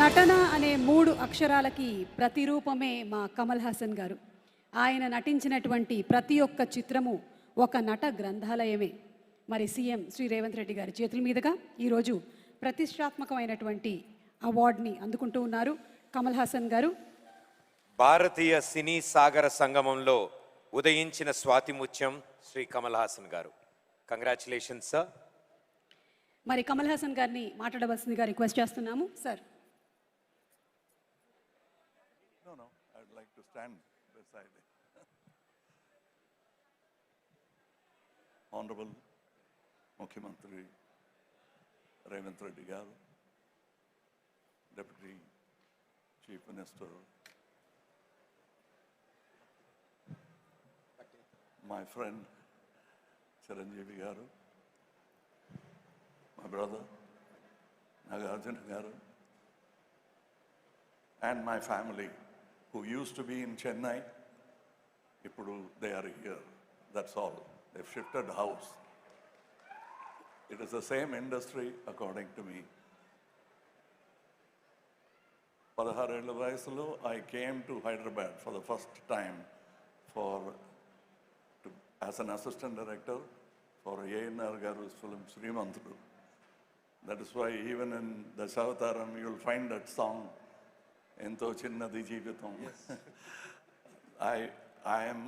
నటన అనే 3 అక్షరాలకి ప్రతిరూపమే మా కమల్ హాసన్ గారు. ఆయన నటించినటువంటి ప్రతి ఒక్క చిత్రము ఒక నట గ్రంథాలయమే. మరి సీఎం శ్రీ రేవంత్ రెడ్డి గారి చేతుల మీదుగా ఈరోజు ప్రతిష్టాత్మకమైనటువంటి అవార్డుని అందుకుంటూ ఉన్నారు కమల్ హాసన్ గారు. భారతీయ సినీ సాగర సంగమంలో ఉదయించిన స్వాతిముత్యం శ్రీ కమల్ హాసన్ గారు. Congratulations sir. మరి కమల్ హాసన్ గారిని మాట్లాడవలసిందిగా రిక్వెస్ట్ చేస్తున్నాము sir. No, I'd like to stand beside it. Honorable Mukhyamantri Revanth Reddy Garu, Deputy Chief Minister, my friend Chiranjeevi Garu, my brother Nagarjuna Garu, and my family who used to be in Chennai, ippudu they are here. That's all. They've shifted house. It is the same industry according to me. 16 ఏళ్ల వయసులో I came to Hyderabad for the first time as an assistant director for A.N.R. Garu's film Srimantudu. That is why even in Dashavataram you will find that song, Ento Chinnadi Jeevitam. I am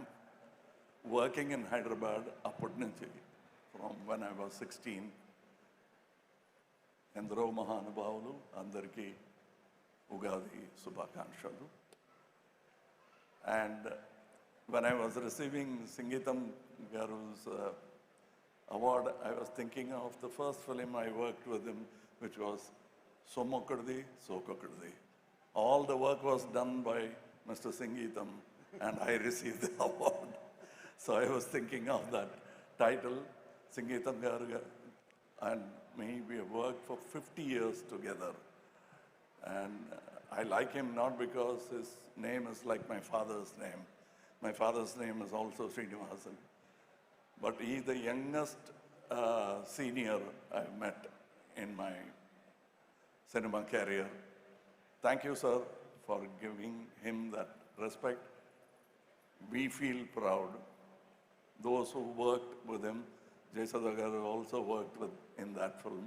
working in Hyderabad appati nunchi from when I was 16. Endro Mahanubhavulu andariki Ugadi Subhakanshalu. And when I was receiving Sangeetam Garu's award, I was thinking of the first film I worked with him, which was Somokkaddi Sokokkaddi. All the work was done by Mr. Sangeetam and I received the award. So I was thinking of that title, Sangeetam Garu and me, we have worked for 50 years together. And I like him not because his name is like my father's name. My father's name is also Srinivasan. But he's the youngest senior I've met in my cinema career. Thank you, sir, for giving him that respect. We feel proud. Those who worked with him, Jayasudha Garu also worked with in that film.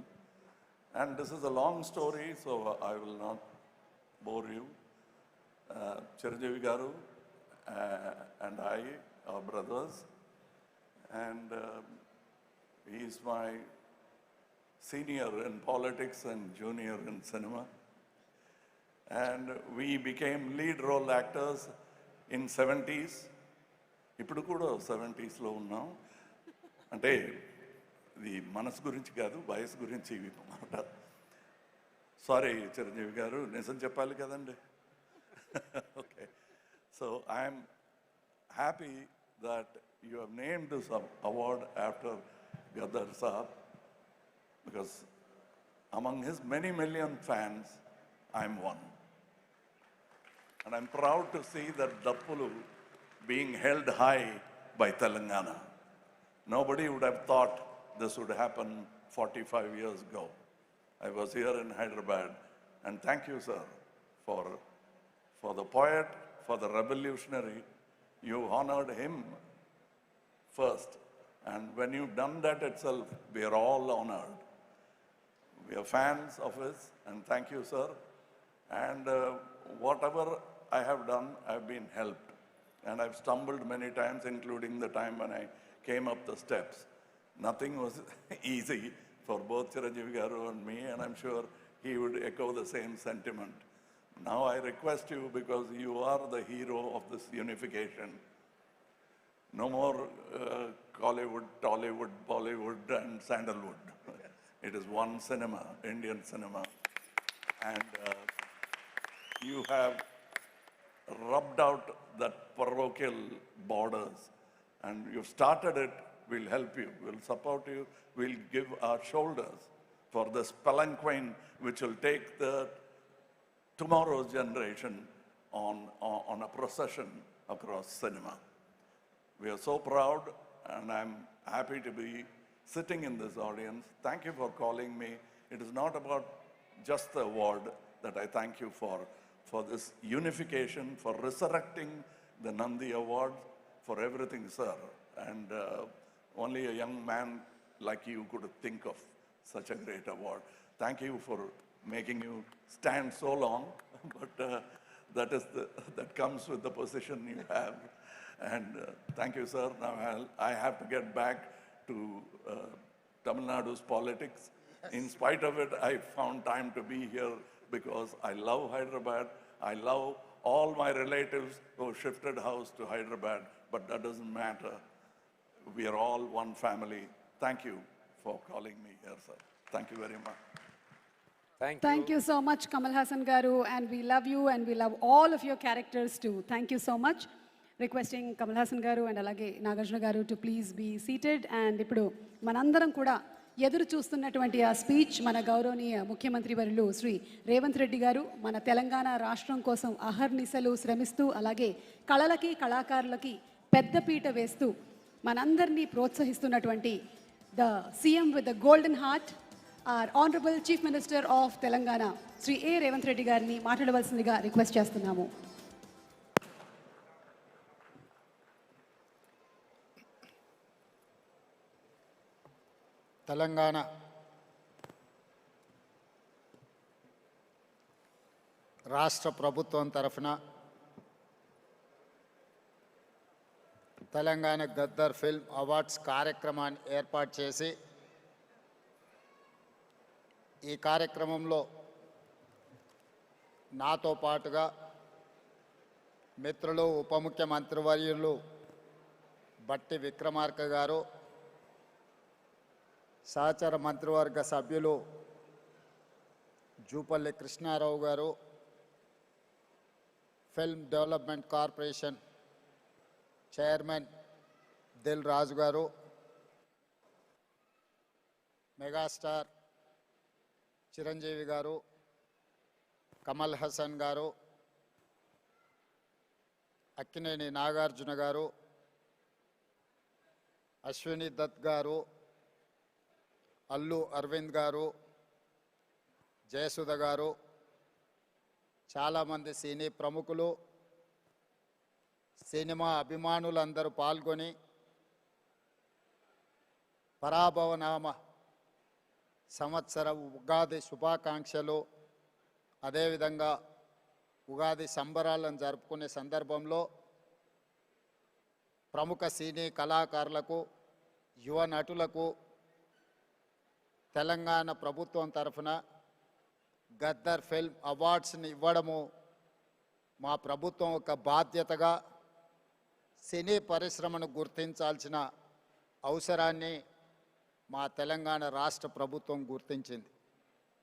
And this is a long story, so I will not bore you. Chiranjeevi Garu and I are brothers, and he is my senior in politics and junior in cinema. And we became lead role actors in 70s. ఇప్పుడు కూడా 70sలో ఉన్నాం. అంటే ఇది మనసు గురించి కాదు, వయసు గురించి ఇవి మాట. సారీ చిరంజీవి గారు, నిజం చెప్పాలి కదండి. Okay, so I'm happy that you have named this award after Gadar Saab, because among his many million fans, I'm one. And I'm proud to see that Dappulu being held high by Telangana. Nobody would have thought this would happen 45 years ago. I was here in Hyderabad, and thank you, sir, for the poet, for the revolutionary. You honored him first, and when you've done that itself, we are all honored. We are fans of his, and thank you, sir. And whatever I have done, I've been helped. And I've stumbled many times, including the time when I came up the steps. Nothing was easy for both Chiranjeevi Garu and me, and I'm sure he would echo the same sentiment. Now I request you, because you are the hero of this unification. No more Collywood, Tollywood, Bollywood, and Sandalwood. It is one cinema, Indian cinema. And you have rubbed out that parochial borders, and you've started it. We'll help you, we'll support you, we'll give our shoulders for this palanquin which will take the tomorrow's generation on a procession across cinema. We are so proud, and I'm happy to be sitting in this audience. Thank you for calling me. It is not about just the award. that I thank you for this unification, for resurrecting the Nandi Award, for everything, sir. And only a young man like you could think of such a great award. Thank you for making you stand so long, but that comes with the position you have. And thank you, sir. Now I have to get back to Tamil Nadu's politics. In spite of it, I found time to be here because I love Hyderabad. I love all my relatives who shifted house to Hyderabad, but that doesn't matter. We are all one family. Thank you for calling me here, sir. Thank you very much. Thank you so much, Kamal Hassan Garu, and we love you and we love all of your characters too. Thank you so much. Requesting Kamal Hassan Garu and alage Nagarjuna Garu to please be seated. And ippudu manandaram kuda ఎదురు చూస్తున్నటువంటి ఆ speech మన గౌరవనీయ ముఖ్యమంత్రి వర్యులు శ్రీ రేవంత్ రెడ్డి గారు మన తెలంగాణ రాష్ట్రం కోసం అహర్నిశలు శ్రమిస్తూ అలాగే కళలకి కళాకారులకి పెద్దపీట వేస్తూ మనందరినీ ప్రోత్సహిస్తున్నటువంటి the CM with the golden heart our honourable chief minister of Telangana Shri A Revanth Reddy గారిని మాట్లాడవలసిందిగా రిక్వెస్ట్ చేస్తున్నాము. తెలంగాణ రాష్ట్ర ప్రభుత్వం తరఫున తెలంగాణ గద్దర్ ఫిల్మ్ అవార్డ్స్ కార్యక్రమాన్ని ఏర్పాటు చేసి ఈ కార్యక్రమంలో నాతో పాటుగా మిత్రులు ఉప ముఖ్యమంత్రి వర్యులు బట్టి విక్రమార్క గారు, సహచర మంత్రివర్గ సభ్యులు జూపల్లి కృష్ణారావు గారు, film development corporation chairman Dil Raju గారు, మెగాస్టార్ చిరంజీవి గారు, కమల్ హాసన్ గారు, అక్కినేని నాగార్జున గారు, అశ్విని దత్ గారు, అల్లు అరవింద్ గారు, జయసుధ గారు, చాలామంది సినీ ప్రముఖులు, సినిమా అభిమానులందరూ పాల్గొని పరాభవనామ సంవత్సర ఉగాది శుభాకాంక్షలు, అదేవిధంగా ఉగాది సంబరాలను జరుపుకునే సందర్భంలో ప్రముఖ సినీ కళాకారులకు, యువ నటులకు తెలంగాణ ప్రభుత్వం తరఫున గద్దర్ ఫిల్మ్ అవార్డ్స్ని ఇవ్వడము మా ప్రభుత్వం ఒక బాధ్యతగా సినీ పరిశ్రమను గుర్తించాల్సిన అవసరాన్ని మా తెలంగాణ రాష్ట్ర ప్రభుత్వం గుర్తించింది.